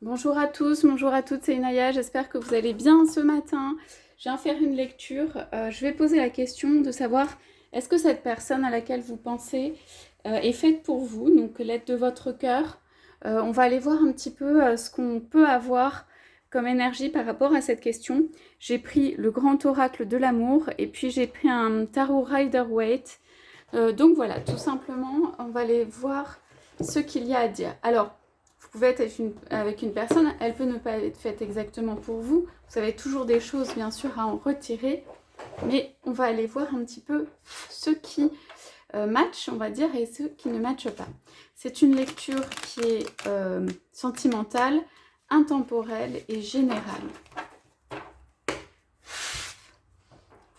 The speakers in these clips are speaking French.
Bonjour à tous, bonjour à toutes, c'est Inaya, j'espère que vous allez bien ce matin. Je viens faire une lecture. Je vais poser la question de savoir est-ce que cette personne à laquelle vous pensez est faite pour vous, donc l'aide de votre cœur. On va aller voir un petit peu ce qu'on peut avoir comme énergie par rapport à cette question. J'ai pris le grand oracle de l'amour et puis j'ai pris un tarot Rider-Waite. Donc voilà, tout simplement, on va aller voir ce qu'il y a à dire. Alors, vous pouvez être avec une personne, elle peut ne pas être faite exactement pour vous. Vous avez toujours des choses, bien sûr, à en retirer. Mais on va aller voir un petit peu ce qui match, on va dire, et ce qui ne matche pas. C'est une lecture qui est sentimentale, intemporelle et générale. Vous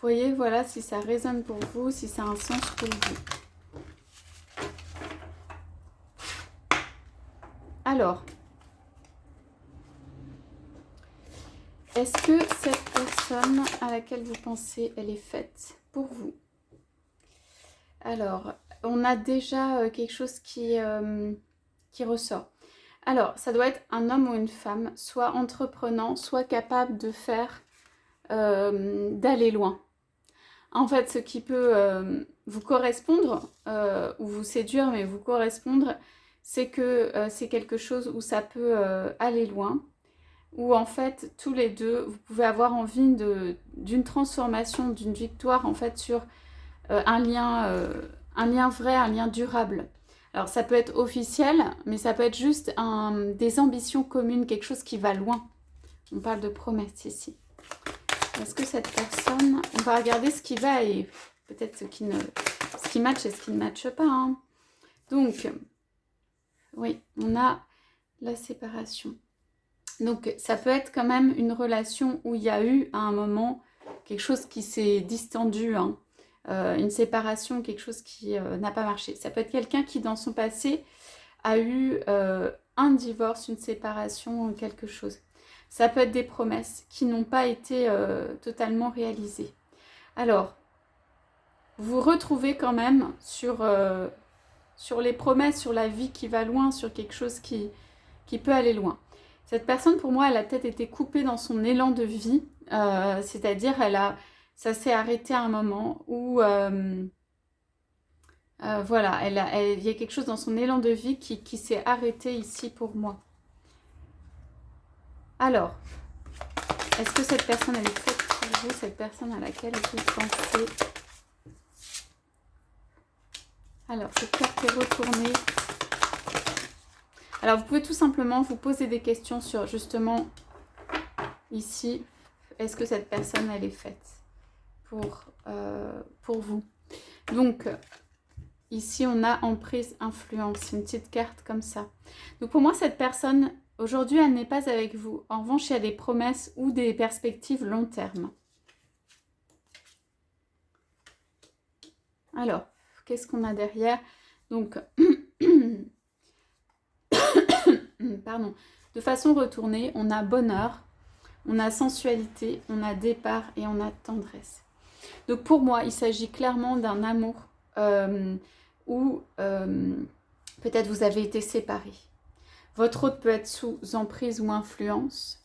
voyez, voilà, si ça résonne pour vous, si ça a un sens pour vous. Alors, est-ce que cette personne à laquelle vous pensez, elle est faite pour vous? Alors, on a déjà quelque chose qui ressort. Alors, ça doit être un homme ou une femme, soit entreprenant, soit capable de faire, d'aller loin. En fait, ce qui peut vous correspondre, ou vous séduire, mais vous correspondre, c'est que c'est quelque chose où ça peut aller loin. Où en fait, tous les deux, vous pouvez avoir envie d'une transformation, d'une victoire en fait sur un lien vrai, un lien durable. Alors ça peut être officiel, mais ça peut être juste des ambitions communes, quelque chose qui va loin. On parle de promesses ici. Est-ce que cette personne, on va regarder ce qui va et peut-être ce qui match et ce qui ne matche pas. Hein. Donc, oui, on a la séparation. Donc ça peut être quand même une relation où il y a eu à un moment quelque chose qui s'est distendu, hein. Une séparation, quelque chose qui n'a pas marché. Ça peut être quelqu'un qui dans son passé a eu un divorce, une séparation, quelque chose. Ça peut être des promesses qui n'ont pas été totalement réalisées. Alors, vous retrouvez quand même sur les promesses, sur la vie qui va loin, sur quelque chose qui peut aller loin. Cette personne, pour moi, elle a peut-être été coupée dans son élan de vie, c'est-à-dire ça s'est arrêté à un moment où, voilà, il y a quelque chose dans son élan de vie qui s'est arrêté ici pour moi. Alors, est-ce que cette personne, elle est faite pour vous, cette personne à laquelle vous pensez? Alors, cette carte est retournée. Alors, vous pouvez tout simplement vous poser des questions sur, justement, ici, est-ce que cette personne, elle est faite pour vous? Donc, ici, on a emprise, influence, une petite carte comme ça. Donc, pour moi, cette personne, aujourd'hui, elle n'est pas avec vous. En revanche, il y a des promesses ou des perspectives long terme. Alors, qu'est-ce qu'on a derrière? Donc, pardon, de façon retournée, on a bonheur, on a sensualité, on a départ et on a tendresse. Donc pour moi, il s'agit clairement d'un amour où peut-être vous avez été séparés. Votre autre peut être sous emprise ou influence.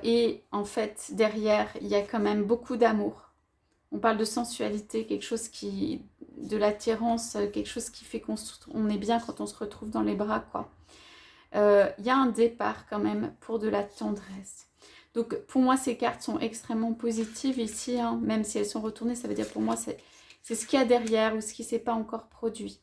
Et en fait, derrière, il y a quand même beaucoup d'amour. On parle de sensualité, quelque chose de l'attirance, quelque chose qui fait qu'on est bien quand on se retrouve dans les bras, quoi. Il y a un départ quand même pour de la tendresse. Donc pour moi, ces cartes sont extrêmement positives ici, hein. Même si elles sont retournées, ça veut dire pour moi, c'est ce qu'il y a derrière ou ce qui ne s'est pas encore produit.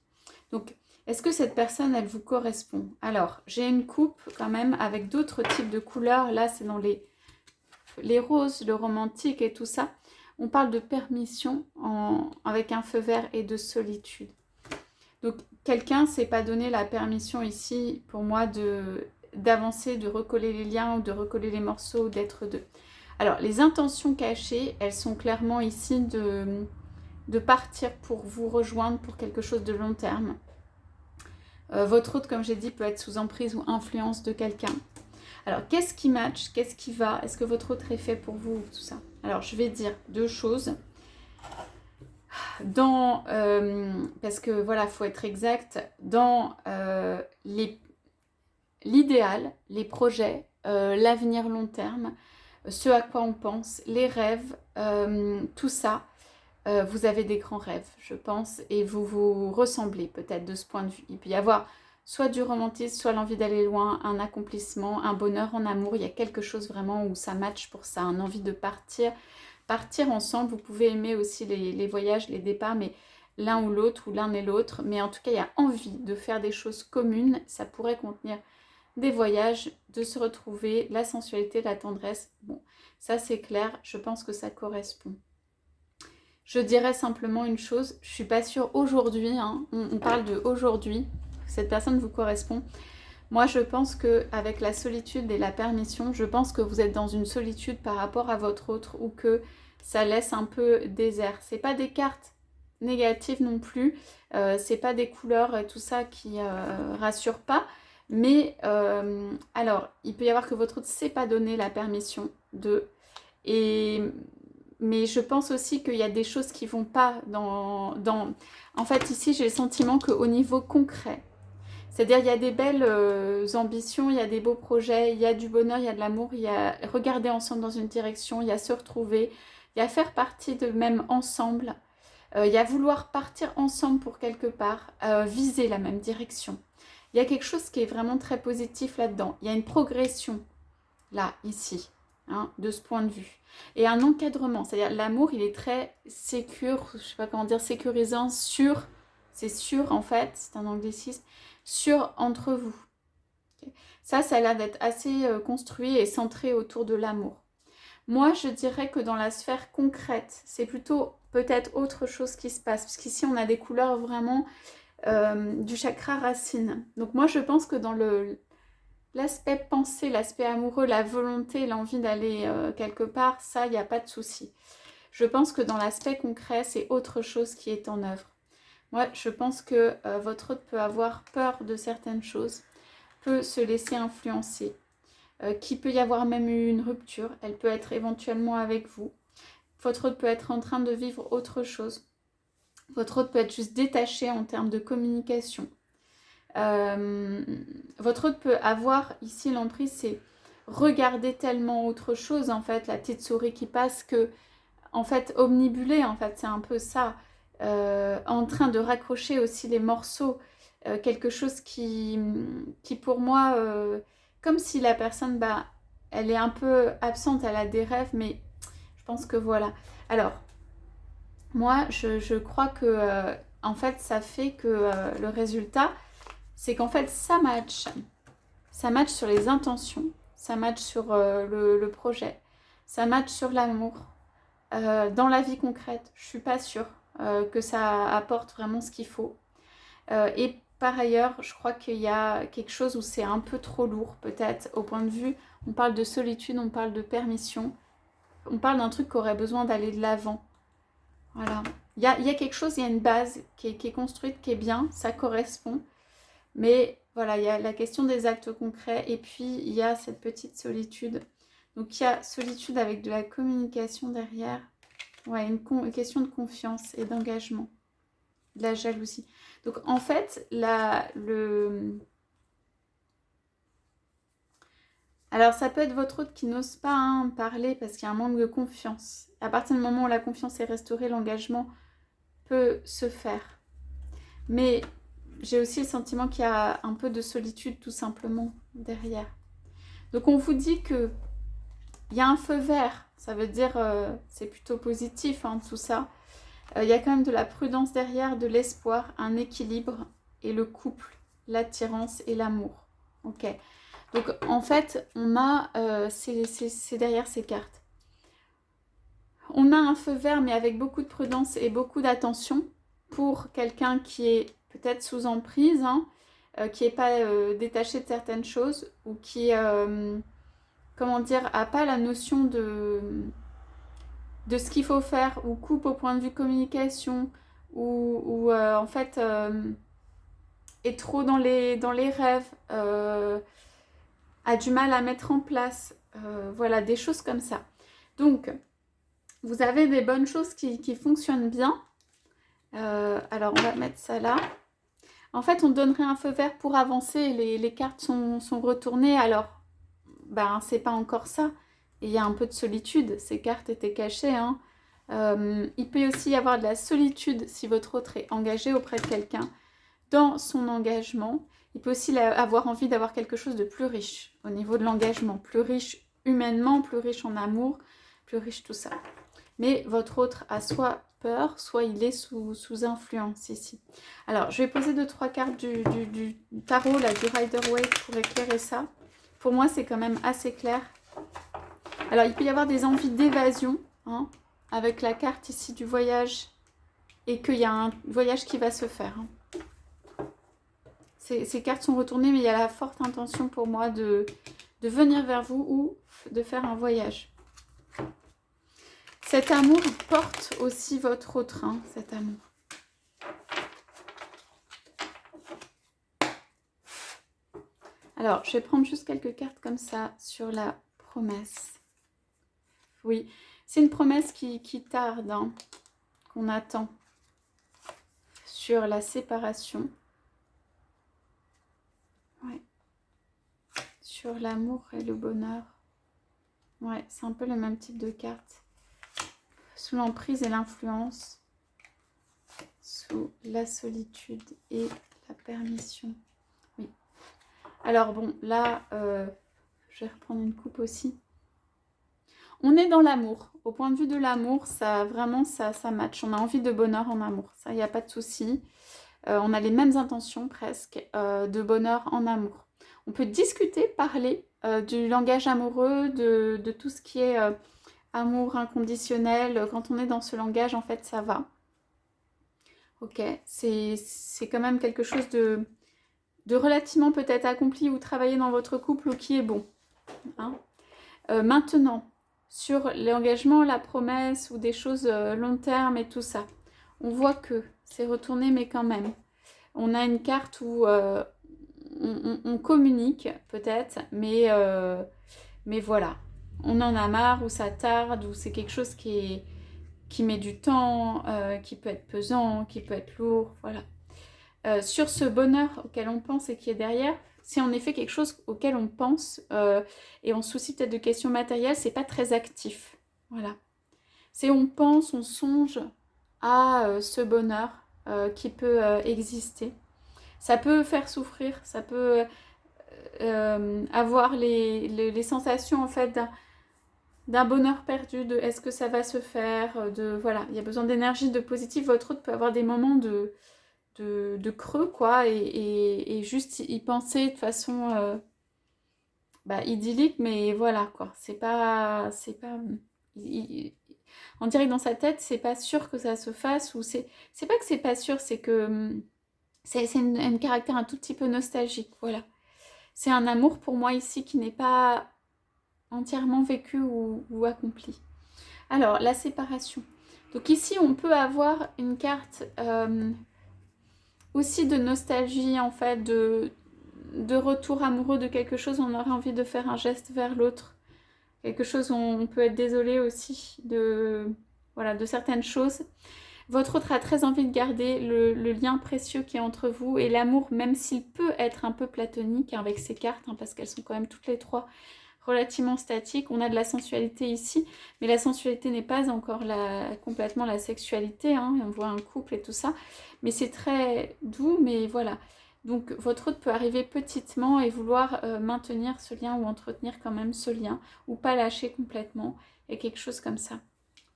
Donc, est-ce que cette personne, elle vous correspond? Alors, j'ai une coupe quand même avec d'autres types de couleurs. Là, c'est dans les roses, le romantique et tout ça. On parle de permission avec un feu vert et de solitude. Donc, quelqu'un ne s'est pas donné la permission ici, pour moi, d'avancer, de recoller les liens ou de recoller les morceaux, d'être deux. Alors, les intentions cachées, elles sont clairement ici de partir pour vous rejoindre pour quelque chose de long terme. Votre autre, comme j'ai dit, peut être sous emprise ou influence de quelqu'un. Alors, qu'est-ce qui match? Qu'est-ce qui va? Est-ce que votre autre est fait pour vous? Tout ça. Alors, je vais dire deux choses. Parce que voilà, il faut être exact, dans l'idéal, les projets, l'avenir long terme, ce à quoi on pense, les rêves, tout ça, vous avez des grands rêves, je pense, et vous vous ressemblez peut-être de ce point de vue. Il peut y avoir soit du romantisme, soit l'envie d'aller loin, un accomplissement, un bonheur en amour. Il y a quelque chose vraiment où ça match pour ça, une envie de partir ensemble. Vous pouvez aimer aussi les voyages, les départs, mais l'un ou l'autre, ou l'un et l'autre. Mais en tout cas, il y a envie de faire des choses communes. Ça pourrait contenir des voyages, de se retrouver, la sensualité, la tendresse. Bon, ça c'est clair, je pense que ça correspond. Je dirais simplement une chose, je suis pas sûre aujourd'hui, hein, on parle de aujourd'hui, cette personne vous correspond. Moi je pense qu'avec la solitude et la permission, je pense que vous êtes dans une solitude par rapport à votre autre ou que ça laisse un peu désert. C'est pas des cartes négatives non plus, c'est pas des couleurs et tout ça qui rassurent pas. Mais alors, il peut y avoir que votre autre ne s'est pas donné la permission de... Mais je pense aussi qu'il y a des choses qui vont pas dans... En fait, ici, j'ai le sentiment qu'au niveau concret, c'est-à-dire il y a des belles ambitions, il y a des beaux projets, il y a du bonheur, il y a de l'amour, il y a regarder ensemble dans une direction, il y a se retrouver, il y a faire partie de même ensemble, il y a vouloir partir ensemble pour quelque part, viser la même direction. Il y a quelque chose qui est vraiment très positif là-dedans. Il y a une progression, là, ici, hein, de ce point de vue. Et un encadrement, c'est-à-dire l'amour, il est très sécure, je sais pas comment dire, sécurisant, sûr, c'est sûr en fait, c'est un anglicisme, sûr entre vous. Okay. Ça a l'air d'être assez construit et centré autour de l'amour. Moi, je dirais que dans la sphère concrète, c'est plutôt peut-être autre chose qui se passe, parce qu'ici, on a des couleurs vraiment... du chakra racine. Donc moi je pense que dans l'aspect pensée, l'aspect amoureux, la volonté, l'envie d'aller quelque part, ça il n'y a pas de souci. Je pense que dans l'aspect concret, c'est autre chose qui est en œuvre. Moi je pense que votre autre peut avoir peur de certaines choses, peut se laisser influencer, qu'il peut y avoir même eu une rupture, elle peut être éventuellement avec vous. Votre autre peut être en train de vivre autre chose. Votre autre peut être juste détaché en termes de communication. Votre autre peut avoir, ici l'emprise, c'est regarder tellement autre chose, en fait, la petite souris qui passe, que, en fait, omnibulé, en fait, c'est un peu ça. En train de raccrocher aussi les morceaux. Quelque chose qui pour moi, comme si la personne, bah, elle est un peu absente, elle a des rêves, mais je pense que voilà. Alors, moi, je crois que, en fait, ça fait que le résultat, c'est qu'en fait, ça match. Ça match sur les intentions, ça match sur le projet, ça match sur l'amour. Dans la vie concrète, je suis pas sûre que ça apporte vraiment ce qu'il faut. Et par ailleurs, je crois qu'il y a quelque chose où c'est un peu trop lourd, peut-être, au point de vue, on parle de solitude, on parle de permission, on parle d'un truc qui aurait besoin d'aller de l'avant. Voilà. Il y a quelque chose, il y a une base qui est construite, qui est bien, ça correspond. Mais voilà, il y a la question des actes concrets et puis il y a cette petite solitude. Donc il y a solitude avec de la communication derrière. Ouais, une question de confiance et d'engagement. De la jalousie. Donc en fait, alors ça peut être votre autre qui n'ose pas parler parce qu'il y a un manque de confiance. À partir du moment où la confiance est restaurée, l'engagement peut se faire. Mais j'ai aussi le sentiment qu'il y a un peu de solitude tout simplement derrière. Donc on vous dit que il y a un feu vert, ça veut dire c'est plutôt positif tout ça. Il y a quand même de la prudence derrière, de l'espoir, un équilibre et le couple, l'attirance et l'amour. Ok. Donc en fait on a, c'est derrière ces cartes. On a un feu vert mais avec beaucoup de prudence et beaucoup d'attention pour quelqu'un qui est peut-être sous emprise, qui n'est pas détaché de certaines choses ou qui, comment dire, n'a pas la notion de ce qu'il faut faire ou coupe au point de vue communication ou en fait est trop dans les rêves, a du mal à mettre en place, voilà, des choses comme ça. Donc, vous avez des bonnes choses qui fonctionnent bien. Alors, on va mettre ça là. En fait, on donnerait un feu vert pour avancer. Les cartes sont retournées, alors, ben, c'est pas encore ça. Et il y a un peu de solitude. Ces cartes étaient cachées, hein. Il peut aussi y avoir de la solitude si votre autre est engagé auprès de quelqu'un. Dans son engagement, il peut aussi avoir envie d'avoir quelque chose de plus riche au niveau de l'engagement. Plus riche humainement, plus riche en amour, plus riche tout ça. Mais votre autre a soit peur, soit il est sous influence ici. Alors, je vais poser 2-3 cartes du tarot, là, du Rider-Waite pour éclairer ça. Pour moi, c'est quand même assez clair. Alors, il peut y avoir des envies d'évasion, hein, avec la carte ici du voyage, et qu'il y a un voyage qui va se faire. Hein. Ces cartes sont retournées, mais il y a la forte intention pour moi de venir vers vous ou de faire un voyage. Cet amour porte aussi votre autre, hein, cet amour. Alors, je vais prendre juste quelques cartes comme ça sur la promesse. Oui, c'est une promesse qui tarde, hein, qu'on attend. Sur la séparation. Ouais. Sur l'amour et le bonheur. Ouais, c'est un peu le même type de carte. Sous l'emprise et l'influence. Sous la solitude et la permission. Oui. Alors bon, là, je vais reprendre une coupe aussi. On est dans l'amour. Au point de vue de l'amour, ça vraiment, ça match. On a envie de bonheur en amour. Ça, il n'y a pas de souci. On a les mêmes intentions presque de bonheur en amour. On peut discuter, parler du langage amoureux, de tout ce qui est amour inconditionnel. Quand on est dans ce langage, en fait, ça va. Ok, c'est quand même quelque chose de relativement peut-être accompli ou travaillé dans votre couple ou qui est bon. Hein. Maintenant, sur l'engagement, la promesse ou des choses long terme et tout ça, on voit que c'est retourné, mais quand même. On a une carte où on communique peut-être, mais voilà. On en a marre, ou ça tarde, ou c'est quelque chose qui met du temps, qui peut être pesant, qui peut être lourd, voilà. Sur ce bonheur auquel on pense et qui est derrière, c'est en effet quelque chose auquel on pense et on se soucie peut-être de questions matérielles, c'est pas très actif. Voilà. C'est on pense, on songe à ce bonheur qui peut exister. Ça peut faire souffrir, ça peut avoir les sensations en fait d'un bonheur perdu, de est-ce que ça va se faire, de voilà, il y a besoin d'énergie, de positif. Votre autre peut avoir des moments de creux quoi et juste y penser de façon idyllique, mais voilà quoi, c'est pas on dirait que dans sa tête c'est pas sûr que ça se fasse, ou c'est pas que c'est pas sûr, c'est que c'est un caractère un tout petit peu nostalgique, voilà. C'est un amour pour moi ici qui n'est pas entièrement vécu ou accompli. Alors la séparation, donc ici on peut avoir une carte aussi de nostalgie en fait, de retour amoureux de quelque chose, on aurait envie de faire un geste vers l'autre, quelque chose où on peut être désolé aussi de certaines choses. Votre autre a très envie de garder le lien précieux qui est entre vous et l'amour, même s'il peut être un peu platonique avec ces cartes, hein, parce qu'elles sont quand même toutes les trois relativement statiques. On a de la sensualité ici, mais la sensualité n'est pas encore complètement la sexualité, hein, on voit un couple et tout ça, mais c'est très doux, mais voilà. Donc votre autre peut arriver petitement et vouloir maintenir ce lien ou entretenir quand même ce lien, ou pas lâcher complètement, et quelque chose comme ça,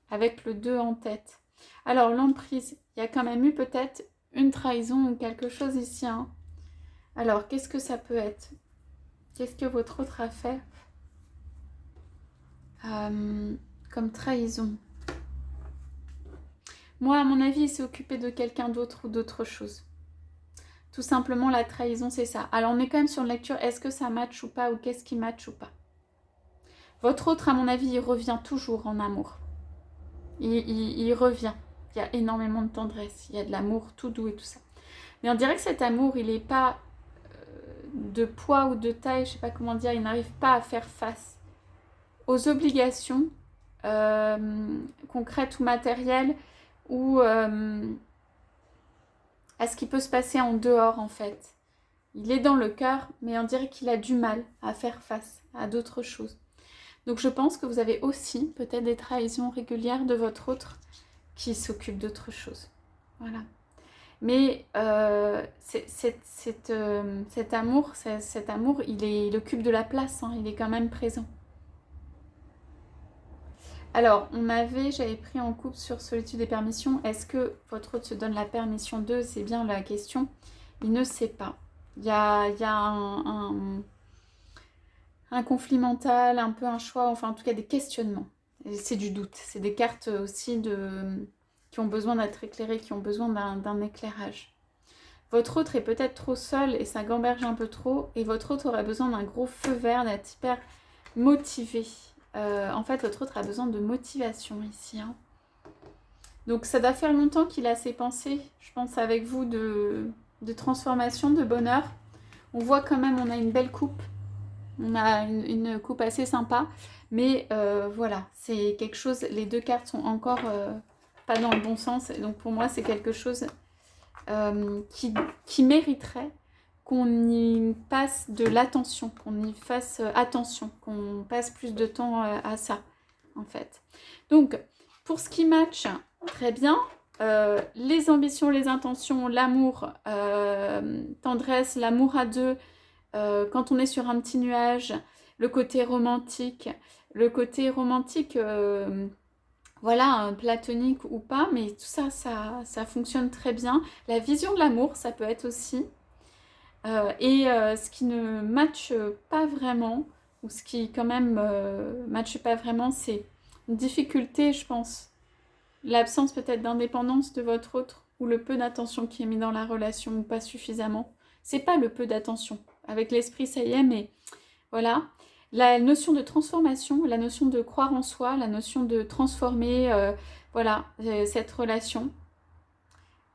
avec le 2 en tête. Alors l'emprise, il y a quand même eu peut-être une trahison ou quelque chose ici. Hein. Alors qu'est-ce que ça peut être? Qu'est-ce que votre autre a fait comme trahison? Moi, à mon avis, il s'est occupé de quelqu'un d'autre ou d'autre chose. Tout simplement, la trahison, c'est ça. Alors, on est quand même sur une lecture, est-ce que ça match ou pas, ou qu'est-ce qui match ou pas? Votre autre, à mon avis, il revient toujours en amour. Il revient. Il y a énormément de tendresse, il y a de l'amour tout doux et tout ça. Mais on dirait que cet amour, il n'est pas de poids ou de taille, je sais pas comment dire, il n'arrive pas à faire face aux obligations concrètes ou matérielles, ou à ce qui peut se passer en dehors en fait. Il est dans le cœur, mais on dirait qu'il a du mal à faire face à d'autres choses. Donc je pense que vous avez aussi peut-être des trahisons régulières de votre autre qui s'occupe d'autre chose. Voilà. Mais cet amour, il occupe de la place, hein, il est quand même présent. Alors, j'avais pris en couple sur solitude et permission. Est-ce que votre autre se donne la permission d'eux? C'est bien la question. Il ne sait pas. Il y a un conflit mental, un peu un choix, enfin en tout cas des questionnements. C'est du doute. C'est des cartes aussi qui ont besoin d'être éclairées, qui ont besoin d'un éclairage. Votre autre est peut-être trop seul et ça gamberge un peu trop. Et votre autre aurait besoin d'un gros feu vert, d'être hyper motivé. En fait, votre autre a besoin de motivation ici. Hein. Donc ça doit faire longtemps qu'il a ses pensées, je pense, avec vous, de transformation, de bonheur. On voit quand même, on a une belle coupe. On a une coupe assez sympa. Mais voilà, c'est quelque chose, les deux cartes sont encore pas dans le bon sens. Et donc pour moi, c'est quelque chose qui mériterait qu'on y passe de l'attention, qu'on y fasse attention, qu'on passe plus de temps à ça, en fait. Donc, pour ce qui match, très bien. Les ambitions, les intentions, l'amour, tendresse, l'amour à deux, quand on est sur un petit nuage, le côté romantique, voilà, platonique ou pas, mais tout ça, ça fonctionne très bien. La vision de l'amour, ça peut être aussi. Ce qui ne matche pas vraiment, ou ce qui quand même matche pas vraiment, c'est une difficulté, je pense. L'absence peut-être d'indépendance de votre autre, ou le peu d'attention qui est mis dans la relation, ou pas suffisamment. C'est pas le peu d'attention. Avec l'esprit, ça y est, mais voilà. La notion de transformation, la notion de croire en soi, la notion de transformer, cette relation.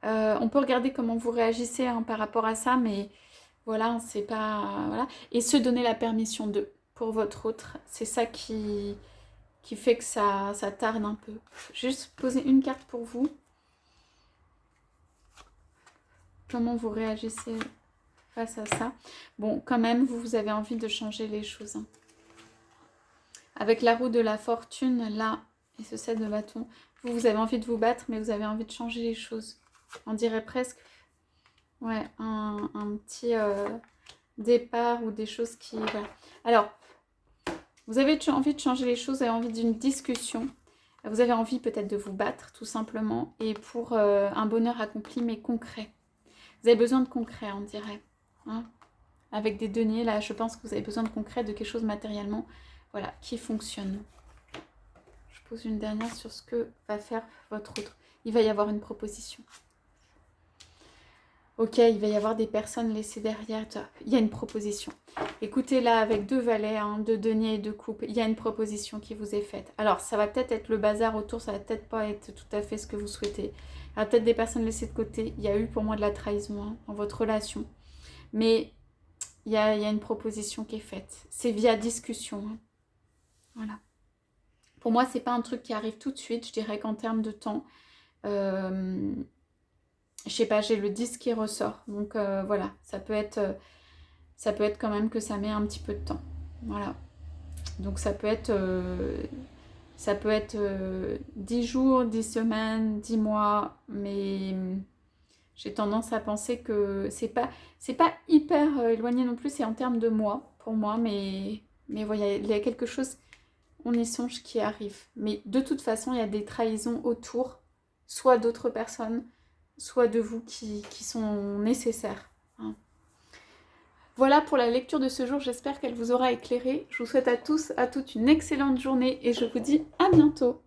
On peut regarder comment vous réagissez hein, par rapport à ça, mais voilà, c'est pas... Voilà. Et se donner la permission d'eux pour votre autre, c'est ça qui fait que ça tarde un peu. Juste poser une carte pour vous. Comment vous réagissez face à ça? Bon, quand même, vous avez envie de changer les choses. Hein. Avec la roue de la fortune, là, et ce 7 de bâton, vous avez envie de vous battre, mais vous avez envie de changer les choses. On dirait presque, ouais, un petit départ ou des choses qui... Voilà. Alors, vous avez envie de changer les choses, vous avez envie d'une discussion. Vous avez envie peut-être de vous battre, tout simplement, et pour un bonheur accompli, mais concret. Vous avez besoin de concret, on dirait. Hein, avec des deniers, là, je pense que vous avez besoin de concret, de quelque chose matériellement, voilà, qui fonctionne. Je pose une dernière sur ce que va faire votre autre. Il va y avoir une proposition. Ok, il va y avoir des personnes laissées derrière. Il y a une proposition. Écoutez, là, avec 2 valets, hein, 2 deniers et 2 coupes, il y a une proposition qui vous est faite. Alors, ça va peut-être être le bazar autour, ça va peut-être pas être tout à fait ce que vous souhaitez. Il y a peut-être des personnes laissées de côté. Il y a eu pour moi de la trahison hein, dans votre relation. Mais il y a une proposition qui est faite. C'est via discussion. Hein. Voilà. Pour moi, c'est pas un truc qui arrive tout de suite. Je dirais qu'en termes de temps... je sais pas, j'ai le 10 qui ressort. Donc voilà, ça peut être quand même que ça met un petit peu de temps. Voilà. Donc ça peut être 10 jours, 10 semaines, 10 mois, mais j'ai tendance à penser que c'est pas hyper éloigné non plus, c'est en termes de mois pour moi, mais voilà, il y a quelque chose, on y songe, qui arrive. Mais de toute façon, il y a des trahisons autour, soit d'autres personnes, soit de vous qui sont nécessaires. Hein. Voilà pour la lecture de ce jour, j'espère qu'elle vous aura éclairé. Je vous souhaite à tous, à toutes une excellente journée et je vous dis à bientôt.